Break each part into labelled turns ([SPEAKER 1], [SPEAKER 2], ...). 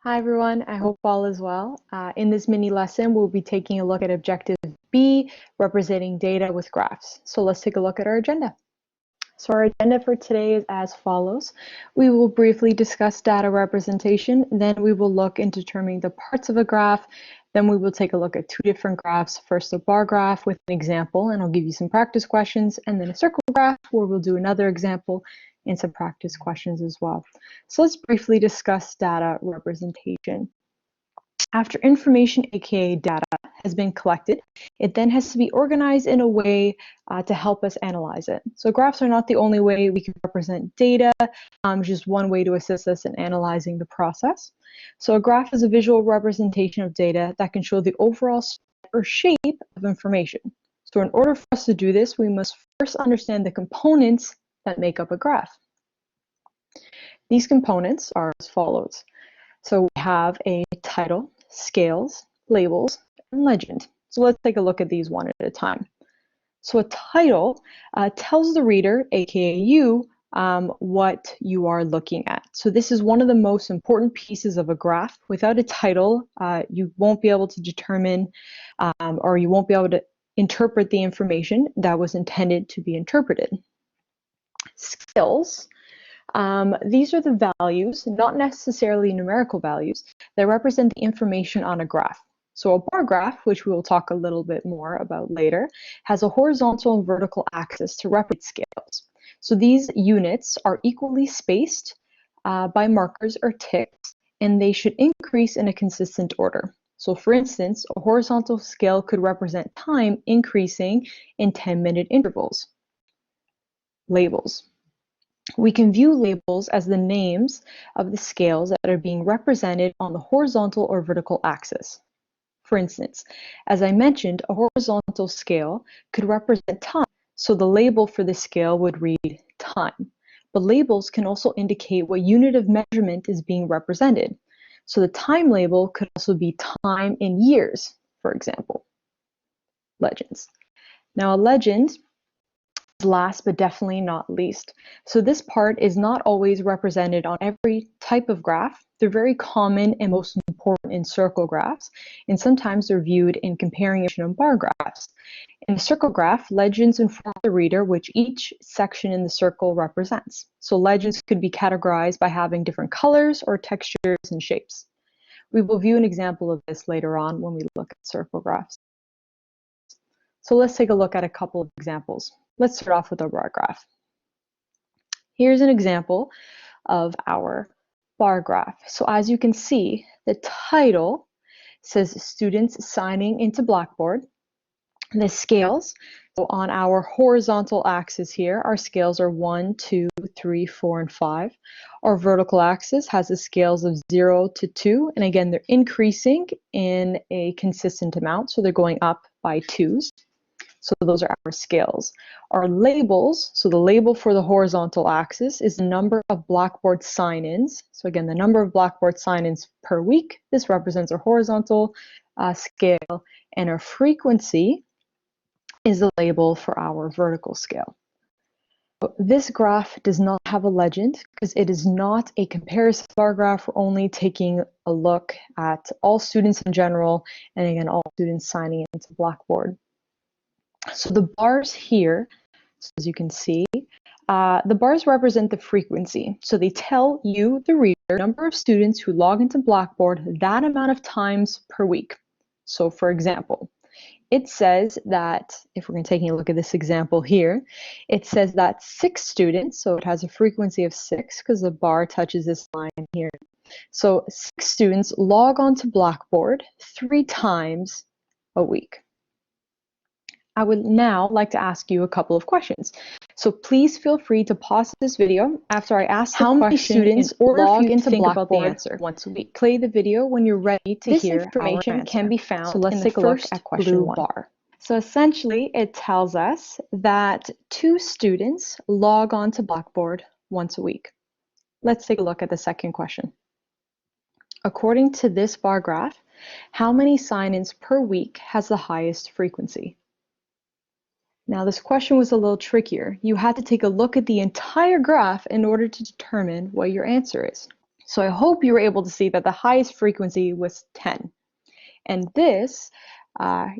[SPEAKER 1] Hi everyone, I hope all is well. In this mini lesson, we'll be taking a look at Objective B, representing data with graphs. So let's take a look at our agenda. So our agenda for today is as follows. We will briefly discuss data representation, then we will look into determining the parts of a graph, then we will take a look at two different graphs, first a bar graph with an example, and I'll give you some practice questions, and then a circle graph where we'll do another example and some practice questions as well. So let's briefly discuss data representation. After information, aka data, has been collected, it then has to be organized in a way to help us analyze it. So graphs are not the only way we can represent data, just one way to assist us in analyzing the process. So a graph is a visual representation of data that can show the overall or shape of information. So in order for us to do this, we must first understand the components that make up a graph. These components are as follows. So we have a title, scales, labels, and legend. So let's take a look at these one at a time. So a title tells the reader, aka you, what you are looking at. So this is one of the most important pieces of a graph. Without a title, you won't be able to determine or you won't be able to interpret the information that was intended to be interpreted. Scales. These are the values, not necessarily numerical values, that represent the information on a graph. So a bar graph, which we will talk a little bit more about later, has a horizontal and vertical axis to represent scales. So these units are equally spaced by markers or ticks, and they should increase in a consistent order. So for instance, a horizontal scale could represent time increasing in 10-minute intervals. Labels. We can view labels as the names of the scales that are being represented on the horizontal or vertical axis. For instance, as I mentioned, a horizontal scale could represent time, so the label for the scale would read time. But labels can also indicate what unit of measurement is being represented. So the time label could also be time in years, for example. Legends. Now a legend, last but definitely not least. So this part is not always represented on every type of graph. They're very common and most important in circle graphs, and sometimes they're viewed in comparing and bar graphs. In a circle graph, legends inform the reader which each section in the circle represents. So legends could be categorized by having different colors or textures and shapes. We will view an example of this later on when we look at circle graphs. So let's take a look at a couple of examples. Let's start off with our bar graph. Here's an example of our bar graph. So as you can see, the title says students signing into Blackboard. The scales, so on our horizontal axis here, our scales are 1, 2, 3, 4, and 5. Our vertical axis has the scales of 0 to 2, and again, they're increasing in a consistent amount, so they're going up by 2s. So those are our scales. Our labels, so the label for the horizontal axis is the number of Blackboard sign-ins. So again, the number of Blackboard sign-ins per week. This represents our horizontal scale, and our frequency is the label for our vertical scale. This graph does not have a legend because it is not a comparison bar graph. We're only taking a look at all students in general, and again, all students signing into Blackboard. So the bars here, as you can see, the bars represent the frequency. So they tell you, the reader, the number of students who log into Blackboard that amount of times per week. So for example, it says that, if we're going to take a look at this example here, it says that 6 students, so it has a frequency of 6 because the bar touches this line here. So 6 students log onto Blackboard 3 times a week. I would now like to ask you a couple of questions. So please feel free to pause this video after I ask how many students log into Blackboard once a week. Play the video when you're ready to hear our answer. This information can be found in the first blue bar. So essentially, it tells us that 2 students log on to Blackboard once a week. Let's take a look at the second question. According to this bar graph, how many sign-ins per week has the highest frequency? Now this question was a little trickier. You had to take a look at the entire graph in order to determine what your answer is. So I hope you were able to see that the highest frequency was 10. And this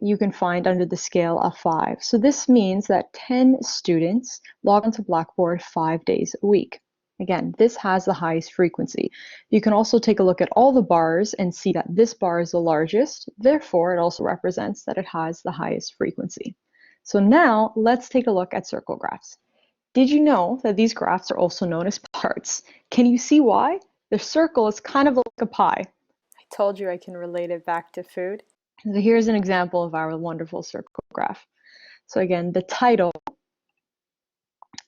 [SPEAKER 1] you can find under the scale of 5. So this means that 10 students log onto Blackboard 5 days a week. Again, this has the highest frequency. You can also take a look at all the bars and see that this bar is the largest. Therefore, it also represents that it has the highest frequency. So now let's take a look at circle graphs. Did you know that these graphs are also known as charts? Can you see why? The circle is kind of like a pie. I told you I can relate it back to food. So here's an example of our wonderful circle graph. So again, the title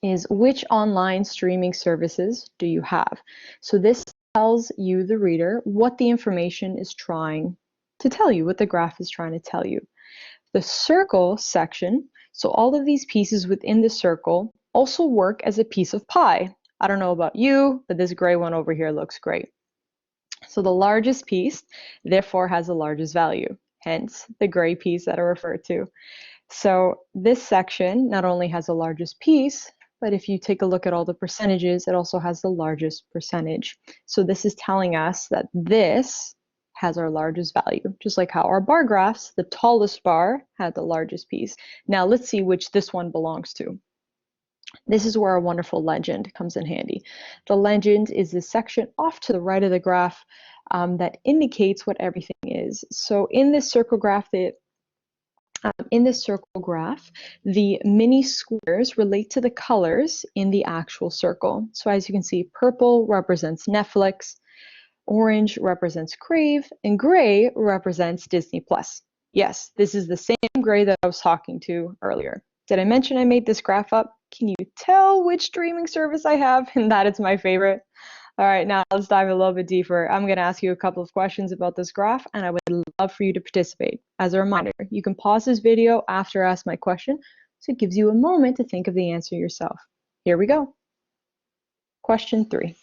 [SPEAKER 1] is which online streaming services do you have? So this tells you, the reader, what the information is trying to tell you, what the graph is trying to tell you. The circle section, so all of these pieces within the circle also work as a piece of pie. I don't know about you, but this gray one over here looks great. So the largest piece, therefore, has the largest value, hence the gray piece that I referred to. So this section not only has the largest piece, but if you take a look at all the percentages, it also has the largest percentage. So this is telling us that this has our largest value, just like how our bar graphs, the tallest bar had the largest piece. Now let's see which this one belongs to. This is where our wonderful legend comes in handy. The legend is the section off to the right of the graph that indicates what everything is. So in this circle graph, the mini squares relate to the colors in the actual circle. So as you can see, purple represents Netflix, orange represents Crave, and gray represents Disney Plus. Yes, this is the same gray that I was talking to earlier. Did I mention I made this graph up? Can you tell which streaming service I have and that it's my favorite? All right, now let's dive a little bit deeper. I'm going to ask you a couple of questions about this graph, and I would love for you to participate. As a reminder, you can pause this video after I ask my question, so it gives you a moment to think of the answer yourself. Here we go. Question 3.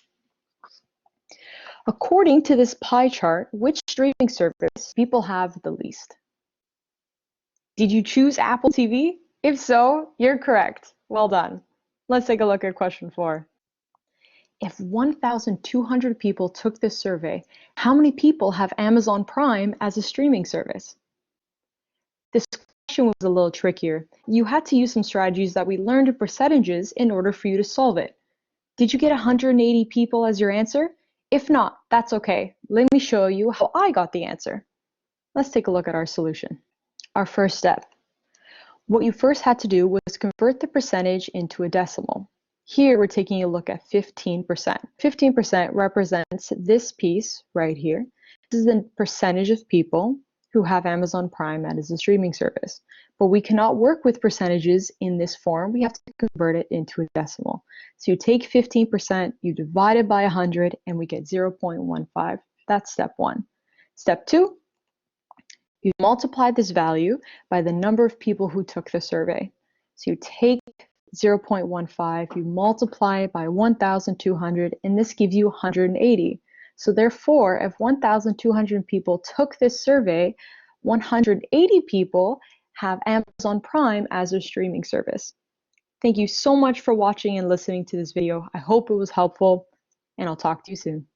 [SPEAKER 1] According to this pie chart, which streaming service people have the least? Did you choose Apple TV? If so, you're correct. Well done. Let's take a look at question 4. If 1,200 people took this survey, how many people have Amazon Prime as a streaming service? This question was a little trickier. You had to use some strategies that we learned in percentages in order for you to solve it. Did you get 180 people as your answer? If not, that's okay. Let me show you how I got the answer. Let's take a look at our solution. Our first step. What you first had to do was convert the percentage into a decimal. Here we're taking a look at 15%. 15% represents this piece right here. This is the percentage of people who have Amazon Prime as a streaming service. But we cannot work with percentages in this form. We have to convert it into a decimal. So you take 15%, you divide it by 100, and we get 0.15. That's step 1. Step 2, you multiply this value by the number of people who took the survey. So you take 0.15, you multiply it by 1,200, and this gives you 180. So therefore, if 1,200 people took this survey, 180 people have Amazon Prime as their streaming service. Thank you so much for watching and listening to this video. I hope it was helpful, and I'll talk to you soon.